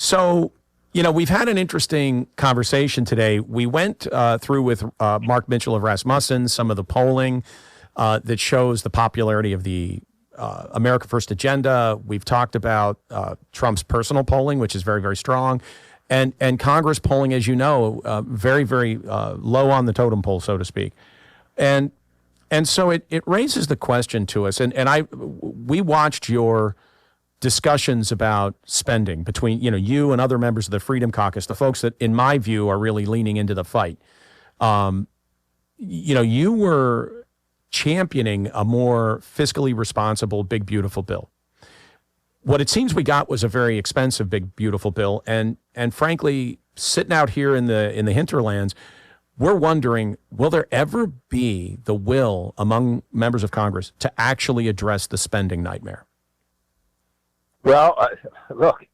So, we've had an interesting conversation today. We went through with Mark Mitchell of Rasmussen some of the polling that shows the popularity of the America First agenda. We've talked about Trump's personal polling, which is very, very strong, and Congress polling, as you know, very, very low on the totem pole, so to speak. And so it raises the question to us, and we watched your discussions about spending between you and other members of the Freedom Caucus, the folks that, in my view, are really leaning into the fight. You were championing a more fiscally responsible, big, beautiful bill. What it seems we got was a very expensive, big, beautiful bill, and frankly, sitting out here in the hinterlands, we're wondering, will there ever be the will among members of Congress to actually address the spending nightmare? Well, look,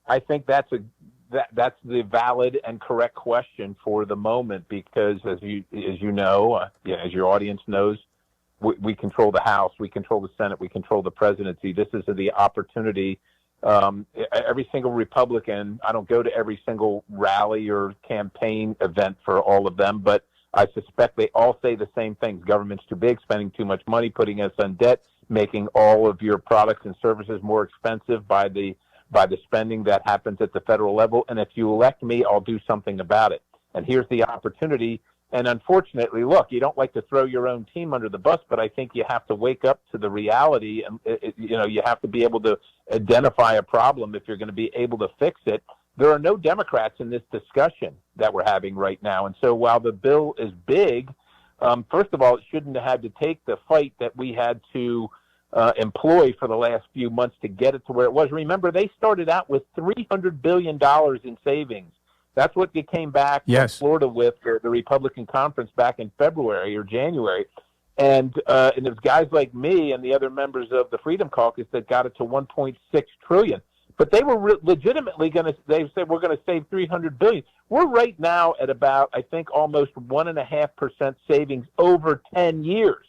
I think that's the valid and correct question for the moment, because as you know, as your audience knows, we control the House, we control the Senate, we control the presidency. This is the opportunity. Every single Republican, I don't go to every single rally or campaign event for all of them, but I suspect they all say the same things. Government's too big, spending too much money, putting us in debt, making all of your products and services more expensive by the spending that happens at the federal level. And if you elect me, I'll do something about it. And here's the opportunity. And unfortunately, look, you don't like to throw your own team under the bus, but I think you have to wake up to the reality, and you have to be able to identify a problem if you're going to be able to fix it. There are no Democrats in this discussion that we're having right now. And so while the bill is big, first of all, it shouldn't have had to take the fight that we had to employ for the last few months to get it to where it was. Remember, they started out with $300 billion in savings. That's what they came back from Florida with the Republican conference back in February or January. And it was guys like me and the other members of the Freedom Caucus that got it to $1.6 trillion. But they were legitimately they said, we're going to save $300 billion. We're right now at about, I think, almost 1.5% savings over 10 years.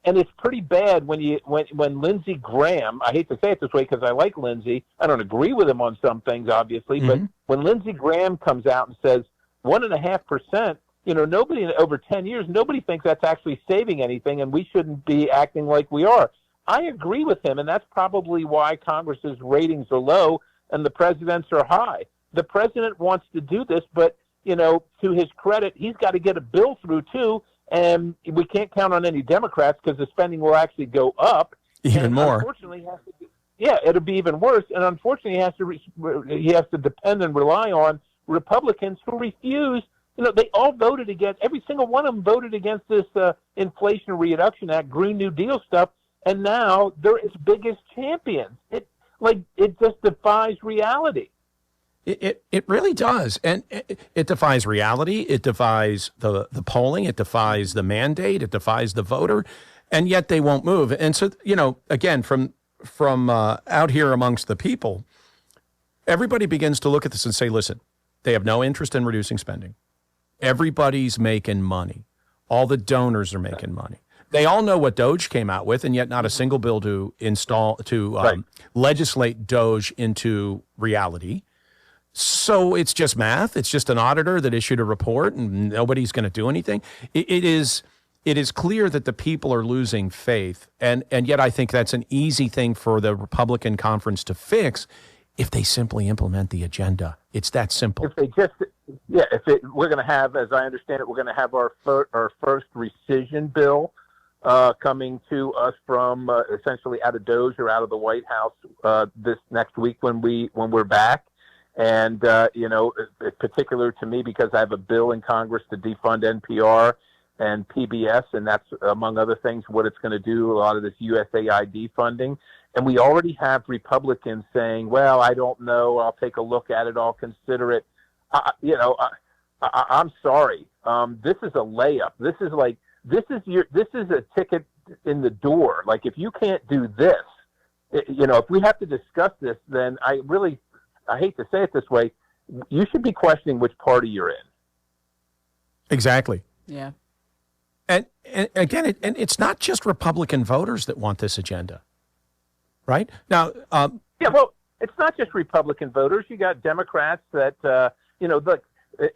And it's pretty bad when Lindsey Graham, I hate to say it this way because I like Lindsey, I don't agree with him on some things, obviously, but when Lindsey Graham comes out and says 1.5%, nobody over 10 years, nobody thinks that's actually saving anything, and we shouldn't be acting like we are. I agree with him, and that's probably why Congress's ratings are low and the president's are high. The president wants to do this, but, to his credit, he's got to get a bill through, too. And we can't count on any Democrats because the spending will actually go up even more. Unfortunately, it'll be even worse. And unfortunately, he has to depend and rely on Republicans who refuse. They all voted against. Every single one of them voted against this Inflation Reduction Act, Green New Deal stuff, and now they're its biggest champions. It just defies reality. It really does. And it defies reality. It defies the polling. It defies the mandate. It defies the voter. And yet they won't move. And so, again, from out here amongst the people, everybody begins to look at this and say, listen, they have no interest in reducing spending. Everybody's making money. All the donors are making money. They all know what DOGE came out with, and yet not a single bill to legislate DOGE into reality. So it's just math. It's just an auditor that issued a report, and nobody's going to do anything. It is clear that the people are losing faith, and yet I think that's an easy thing for the Republican conference to fix if they simply implement the agenda. It's that simple. If they just, we're going to have, as I understand it, we're going to have our first rescission bill coming to us from essentially out of DOGE or out of the White House this next week when we're back. And, it's particular to me because I have a bill in Congress to defund NPR and PBS, and that's, among other things, what it's going to do, a lot of this USAID funding. And we already have Republicans saying, well, I don't know, I'll take a look at it, I'll consider it. I'm sorry. This is a layup. This is a ticket in the door. Like, if you can't do this, if we have to discuss this, then I hate to say it this way, you should be questioning which party you're in. Exactly. Yeah. And again, it's not just Republican voters that want this agenda, right? Now, it's not just Republican voters. You got Democrats that, the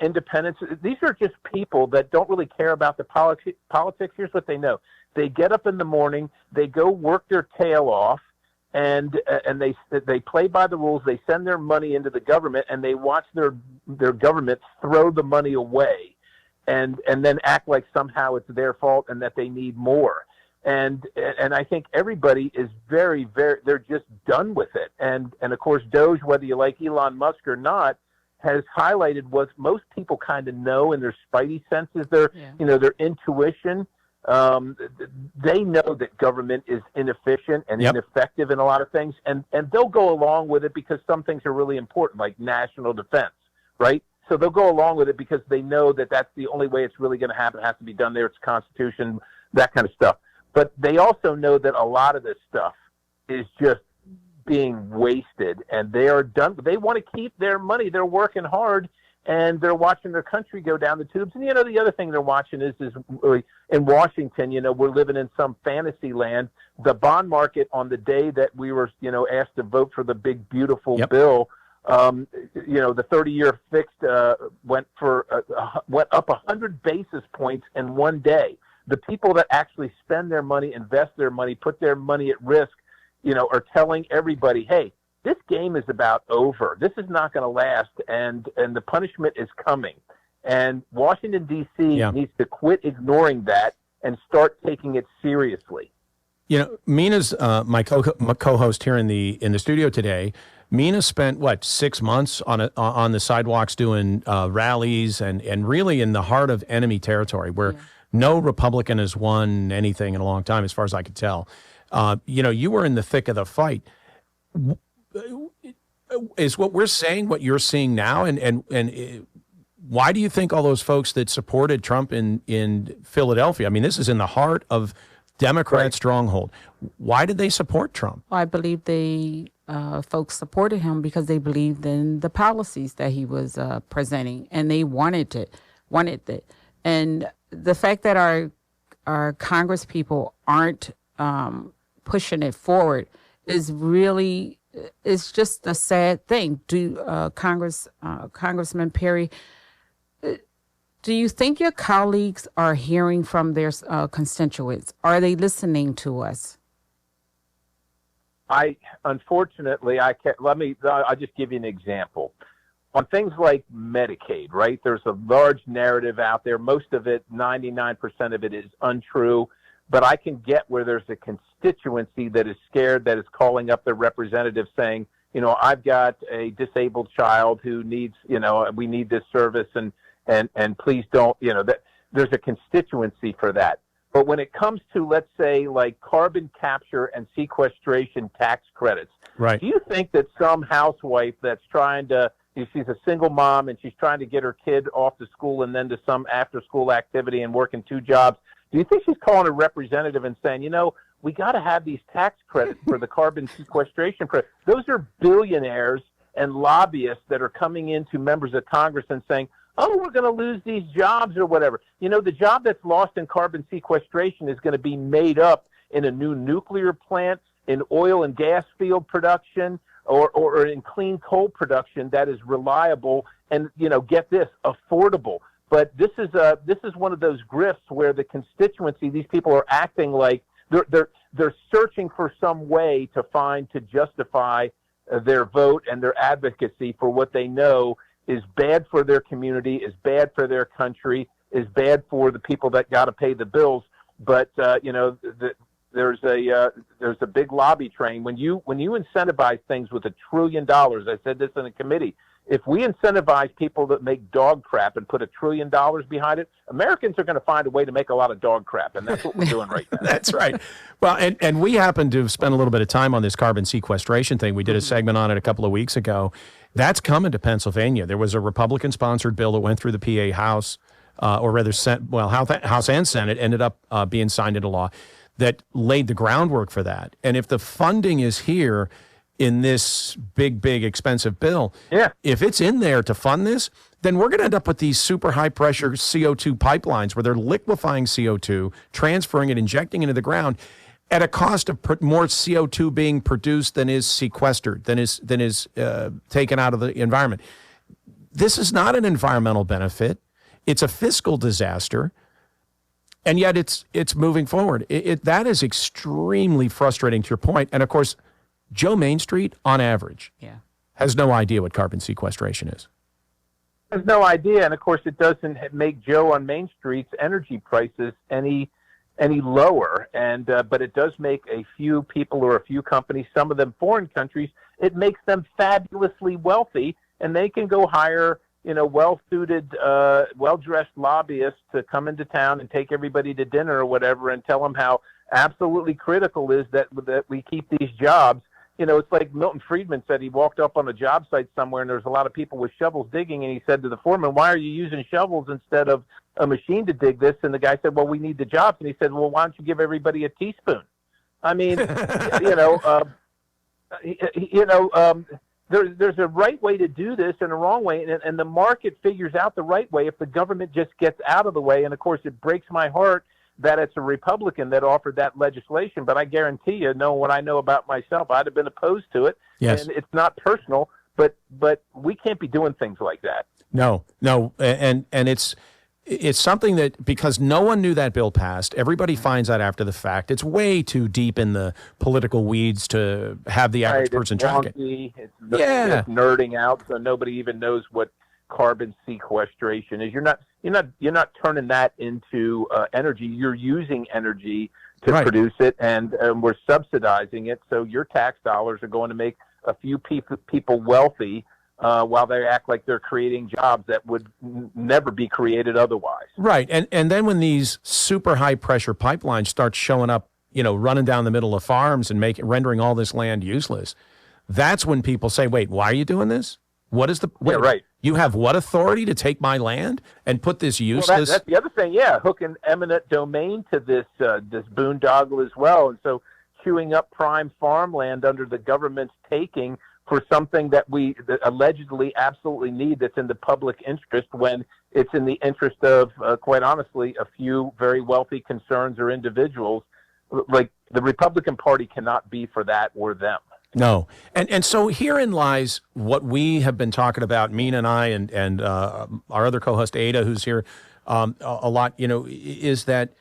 independents. These are just people that don't really care about the politics. Here's what they know. They get up in the morning, they go work their tail off, and they play by the rules. They send their money into the government, and they watch their government throw the money away, and then act like somehow it's their fault and that they need more. And I think everybody is very, very, they're just done with it. And of course, Doge, whether you like Elon Musk or not, has highlighted what most people kind of know in their spidey senses, their intuition. They know that government is inefficient and ineffective in a lot of things, and they'll go along with it because some things are really important, like national defense, right? So they'll go along with it because they know that that's the only way it's really going to happen. It has to be done there. It's Constitution, that kind of stuff. But they also know that a lot of this stuff is just being wasted, and they are done. They want to keep their money. They're working hard, and they're watching their country go down the tubes. And, the other thing they're watching is in Washington, we're living in some fantasy land. The bond market on the day that we were, asked to vote for the big, beautiful bill, the 30-year fixed went up 100 basis points in one day. The people that actually spend their money, invest their money, put their money at risk, are telling everybody, hey, this game is about over. This is not going to last, and the punishment is coming. And Washington, D.C. needs to quit ignoring that and start taking it seriously. Mina's my co-host here in the studio today. Mina spent 6 months on the sidewalks doing rallies and really in the heart of enemy territory where no Republican has won anything in a long time, as far as I could tell. You were in the thick of the fight. Is what we're saying what you're seeing now? And why do you think all those folks that supported Trump in Philadelphia? I mean, this is in the heart of Democrat stronghold. Why did they support Trump? Well, I believe folks supported him because they believed in the policies that he was presenting, and they wanted it. And the fact that our Congress people aren't pushing it forward is really, it's just a sad thing. Congressman Perry, do you think your colleagues are hearing from their constituents? Are they listening to us? Unfortunately, I can't. I'll just give you an example. On things like Medicaid, right? There's a large narrative out there. Most of it, 99% of it is untrue. But I can get where there's a constituency that is scared, that is calling up their representative saying, I've got a disabled child who needs, we need this service and please don't, that there's a constituency for that. But when it comes to, let's say, like carbon capture and sequestration tax credits, right? Do you think that some housewife that's trying to, she's a single mom and she's trying to get her kid off to school and then to some after-school activity and working two jobs, do you think she's calling a representative and saying, we got to have these tax credits for the carbon sequestration credit? Those are billionaires and lobbyists that are coming into members of Congress and saying, oh, we're going to lose these jobs or whatever. The job that's lost in carbon sequestration is going to be made up in a new nuclear plant, in oil and gas field production, or in clean coal production that is reliable and, get this, affordable. But this is one of those grifts where the constituency, these people are acting like they're searching for some way to justify their vote and their advocacy for what they know is bad for their community, is bad for their country, is bad for the people that got to pay the bills. But there's a big lobby train. When you incentivize things with $1 trillion, I said this in a committee. If we incentivize people that make dog crap and put $1 trillion behind it, Americans are going to find a way to make a lot of dog crap, and that's what we're doing right now. That's right. Well, and we happen to have spent a little bit of time on this carbon sequestration thing. We did a segment on it a couple of weeks ago. That's coming to Pennsylvania. There was a Republican-sponsored bill that went through the PA House, or rather, House and Senate, ended up being signed into law that laid the groundwork for that. And if the funding is here in this big, expensive bill, if it's in there to fund this, then we're going to end up with these super high-pressure CO2 pipelines where they're liquefying CO2, transferring it, injecting it into the ground. at a cost of more CO2 being produced than is sequestered, than is taken out of the environment. This is not an environmental benefit. It's a fiscal disaster, and yet it's moving forward. That is extremely frustrating to your point. And of course, Joe Main Street, on average, has no idea what carbon sequestration is. Has no idea, and of course, it doesn't make Joe on Main Street's energy prices any lower. And but it does make a few people or a few companies, some of them foreign countries, it makes them fabulously wealthy, and they can go hire well-suited, well-dressed lobbyists to come into town and take everybody to dinner or whatever, and tell them how absolutely critical is that we keep these jobs. It's like Milton Friedman said. He walked up on a job site somewhere, and there was a lot of people with shovels digging, and he said to the foreman, "Why are you using shovels instead of a machine to dig this?" And the guy said, "Well, we need the jobs." And he said, "Well, why don't you give everybody a teaspoon?" I mean, there's a right way to do this and a wrong way, and the market figures out the right way if the government just gets out of the way. And of course, it breaks my heart that it's a Republican that offered that legislation, but I guarantee you, knowing what I know about myself, I'd have been opposed to it. Yes. And it's not personal, but we can't be doing things like that. No, and it's something that, because no one knew that bill passed, everybody finds out after the fact. It's way too deep in the political weeds to have the average person track it. It's nerding out, so nobody even knows what carbon sequestration is. You're not turning that into energy. You're using energy to produce it, and we're subsidizing it. So your tax dollars are going to make a few people wealthy while they act like they're creating jobs that would never be created otherwise. Right, and then when these super high pressure pipelines start showing up, running down the middle of farms and rendering all this land useless, that's when people say, "Wait, why are you doing this? What is the right? You have what authority to take my land and put this useless?" Well, that's the other thing. Yeah, hook an eminent domain to this boondoggle as well, and so chewing up prime farmland under the government's taking for something that we allegedly absolutely need, that's in the public interest, when it's in the interest of, quite honestly, a few very wealthy concerns or individuals. Like, the Republican Party cannot be for that or them. No. And so herein lies what we have been talking about, Mina and I, and our other co-host Ada, who's here a lot, is that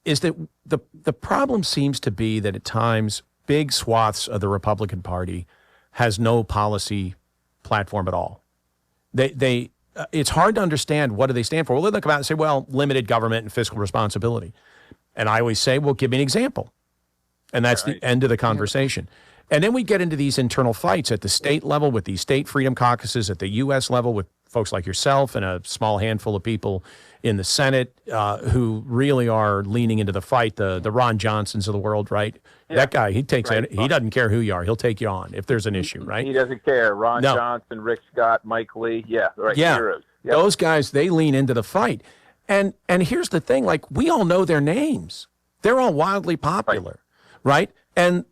the problem seems to be that at times big swaths of the Republican Party has no policy platform at all. They it's hard to understand, what do they stand for? Well, they'll come out and say, well, limited government and fiscal responsibility. And I always say, well, give me an example. And that's the end of the conversation. And then we get into these internal fights at the state level with these state freedom caucuses, at the U.S. level with folks like yourself and a small handful of people in the Senate who really are leaning into the fight, the Ron Johnsons of the world, right? Yeah. That guy, he doesn't care who you are. He'll take you on if there's an issue, right? He doesn't care. Ron Johnson, Rick Scott, Mike Lee. Yeah, right. Yeah. Heroes. Yep. Those guys, they lean into the fight. And here's the thing, like, we all know their names. They're all wildly popular, right? And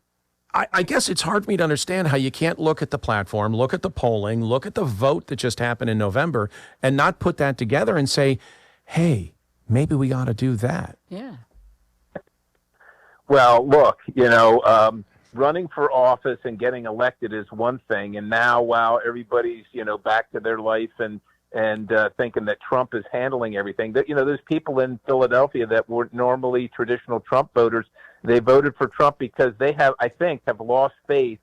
I guess it's hard for me to understand how you can't look at the platform, look at the polling, look at the vote that just happened in November, and not put that together and say, hey, maybe we ought to do that. Yeah. Well, look, running for office and getting elected is one thing, and now, wow, everybody's, back to their life and thinking that Trump is handling everything. That, there's people in Philadelphia that were normally traditional Trump voters. They voted for Trump because they have lost faith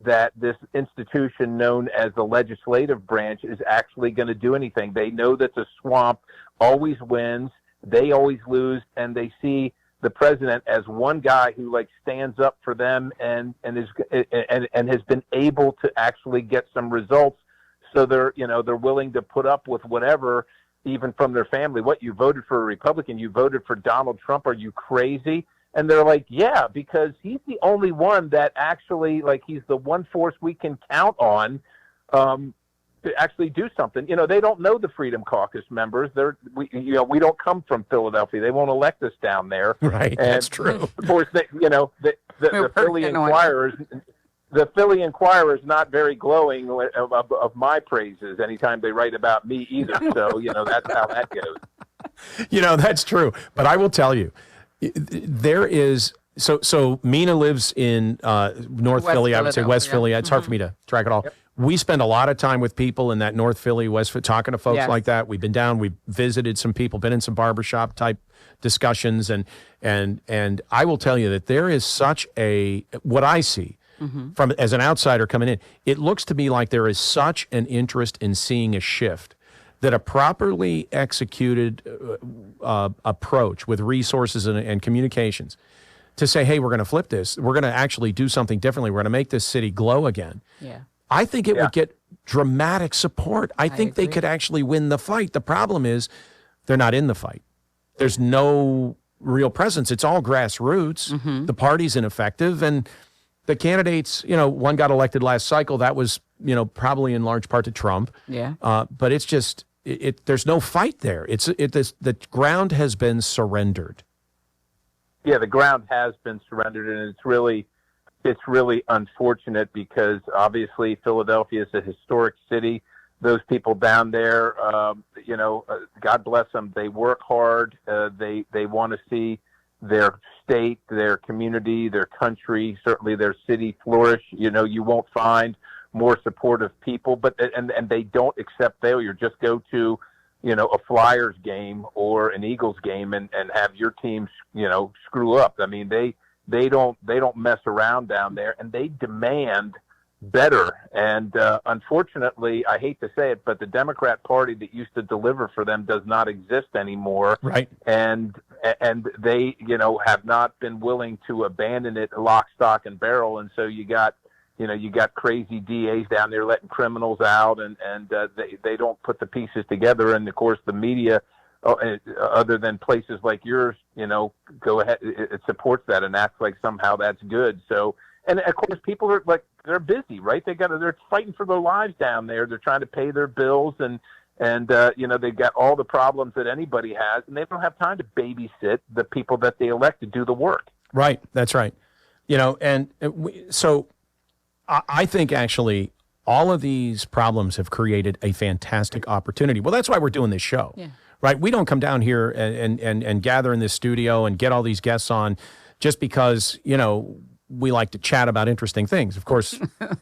that this institution known as the legislative branch is actually going to do anything. They know that the swamp always wins, they always lose, and they see the president as one guy who stands up for them and has been able to actually get some results. So they're willing to put up with whatever, even from their family. What, you voted for a Republican? You voted for Donald Trump? Are you crazy? And they're like, yeah, because he's the only one that actually, he's the one force we can count on to actually do something. They don't know the Freedom Caucus members. We don't come from Philadelphia. They won't elect us down there. Right, and that's true. Of course, the Philly Inquirer. The Philly Inquirer is not very glowing of my praises anytime they write about me either. So, that's how that goes. That's true. But I will tell you, there is So Mina lives in North West Philly. I would say West Philadelphia. Philly. It's hard for me to track it all. Yep. We spend a lot of time with people in that North Philly, West Philly, talking to folks Yes. like that. We've been down, we've visited some people, been in some barbershop type discussions, and I will tell you that there is such a, what I see from as an outsider coming in, it looks to me like there is such an interest in seeing a shift, that a properly executed approach with resources and communications to say, hey, we're going to flip this. We're going to actually do something differently. We're going to make this city glow again. Yeah. I think it would get dramatic support. I think they agree. could actually win the fight. The problem is they're not in the fight. There's no real presence. It's all grassroots. The party's ineffective. And the candidates, one got elected last cycle. That was, probably in large part to Trump. Yeah. But it's just, there's no fight there. The ground has been surrendered. Yeah, the ground has been surrendered, and it's really unfortunate because obviously Philadelphia is a historic city. Those people down there, God bless them. They work hard. They want to see their state, their community, their country, certainly their city flourish. You won't find more supportive people, but and they don't accept failure. Just go to a Flyers game or an Eagles game and have your team screw up. I mean, they don't mess around down there, and they demand better. And unfortunately, I hate to say it, but the Democrat Party that used to deliver for them does not exist anymore. Right. And they have not been willing to abandon it lock, stock, and barrel. And so you got crazy DAs down there letting criminals out, and they don't put the pieces together. And of course, the media, other than places like yours, go ahead, it supports that and acts like somehow that's good. So, and of course, people are like, they're busy, right? They're fighting for their lives down there. They're trying to pay their bills, and they've got all the problems that anybody has, and they don't have time to babysit the people that they elect to do the work. Right. That's right. So I think actually all of these problems have created a fantastic opportunity. Well, that's why we're doing this show, right? We don't come down here and gather in this studio and get all these guests on just because, we like to chat about interesting things. Of course,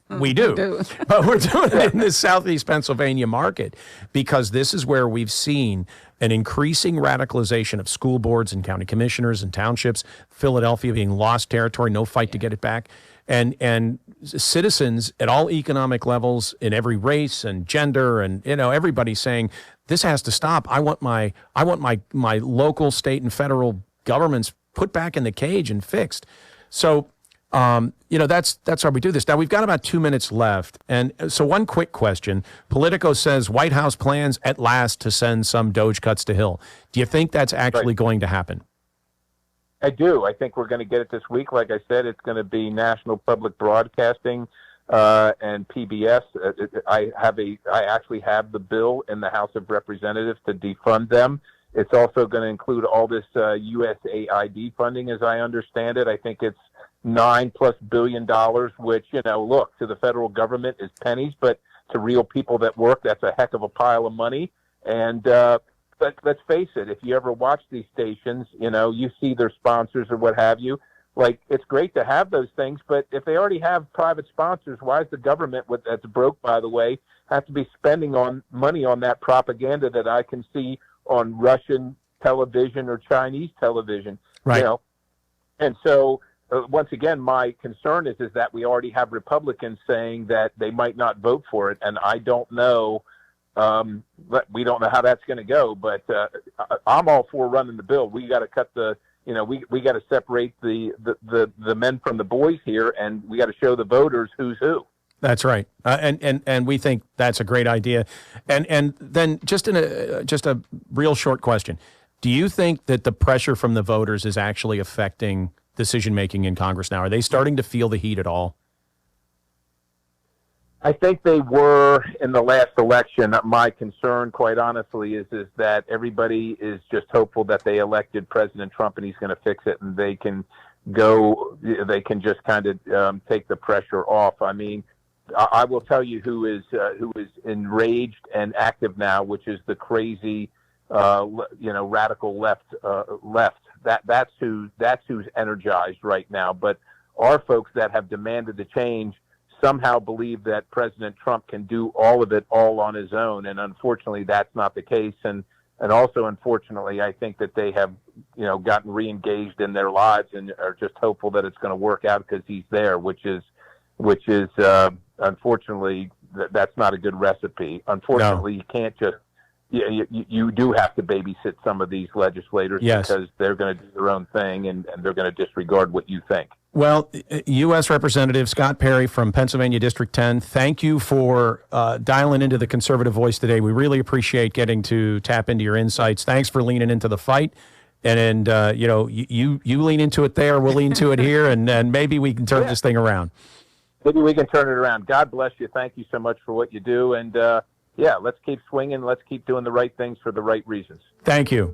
we do. But we're doing it in this Southeast Pennsylvania market because this is where we've seen an increasing radicalization of school boards and county commissioners and townships, Philadelphia being lost territory, no fight to get it back. And citizens at all economic levels in every race and gender and, everybody's saying this has to stop. I want my local, state, and federal governments put back in the cage and fixed. So, that's how we do this. Now, we've got about 2 minutes left. And so one quick question. Politico says White House plans at last to send some Doge cuts to Hill. Do you think that's actually going to happen? I do. I think we're going to get it this week. Like I said, it's going to be National Public Broadcasting and PBS. I actually have the bill in the House of Representatives to defund them. It's also going to include all this USAID funding, as I understand it. I think it's $9+ billion, which, look, to the federal government is pennies, but to real people that work, that's a heck of a pile of money. And but let's face it, if you ever watch these stations, you see their sponsors or what have you. Like, it's great to have those things, but if they already have private sponsors, why is the government, that's broke, by the way, have to be spending money on that propaganda that I can see on Russian television or Chinese television? Right. And so, once again, my concern is that we already have Republicans saying that they might not vote for it, and I don't know. We don't know how that's going to go, but I'm all for running the bill. We got to cut we got to separate the men from the boys here, and we got to show the voters who's who. That's right, and we think that's a great idea. And then just a real short question: do you think that the pressure from the voters is actually affecting decision making in Congress now? Are they starting to feel the heat at all? I think they were in the last election. My concern, quite honestly, is that everybody is just hopeful that they elected President Trump and he's going to fix it, and they can just kind of take the pressure off. I mean, I will tell you who is enraged and active now, which is the crazy, radical left. That's who's energized right now. But our folks that have demanded the change somehow believe that President Trump can do all of it all on his own, and unfortunately, that's not the case. And also, unfortunately, I think that they have, gotten re-engaged in their lives and are just hopeful that it's going to work out because he's there, which is unfortunately, that's not a good recipe. Unfortunately, No. You can't just, you do have to babysit some of these legislators Yes. because they're going to do their own thing and they're going to disregard what you think. Well, U.S. Representative Scott Perry from Pennsylvania District 10, thank you for dialing into the conservative voice today. We really appreciate getting to tap into your insights. Thanks for leaning into the fight. And you lean into it there, we'll lean to it here, and maybe we can turn this thing around. Maybe we can turn it around. God bless you. Thank you so much for what you do. And, let's keep swinging. Let's keep doing the right things for the right reasons. Thank you.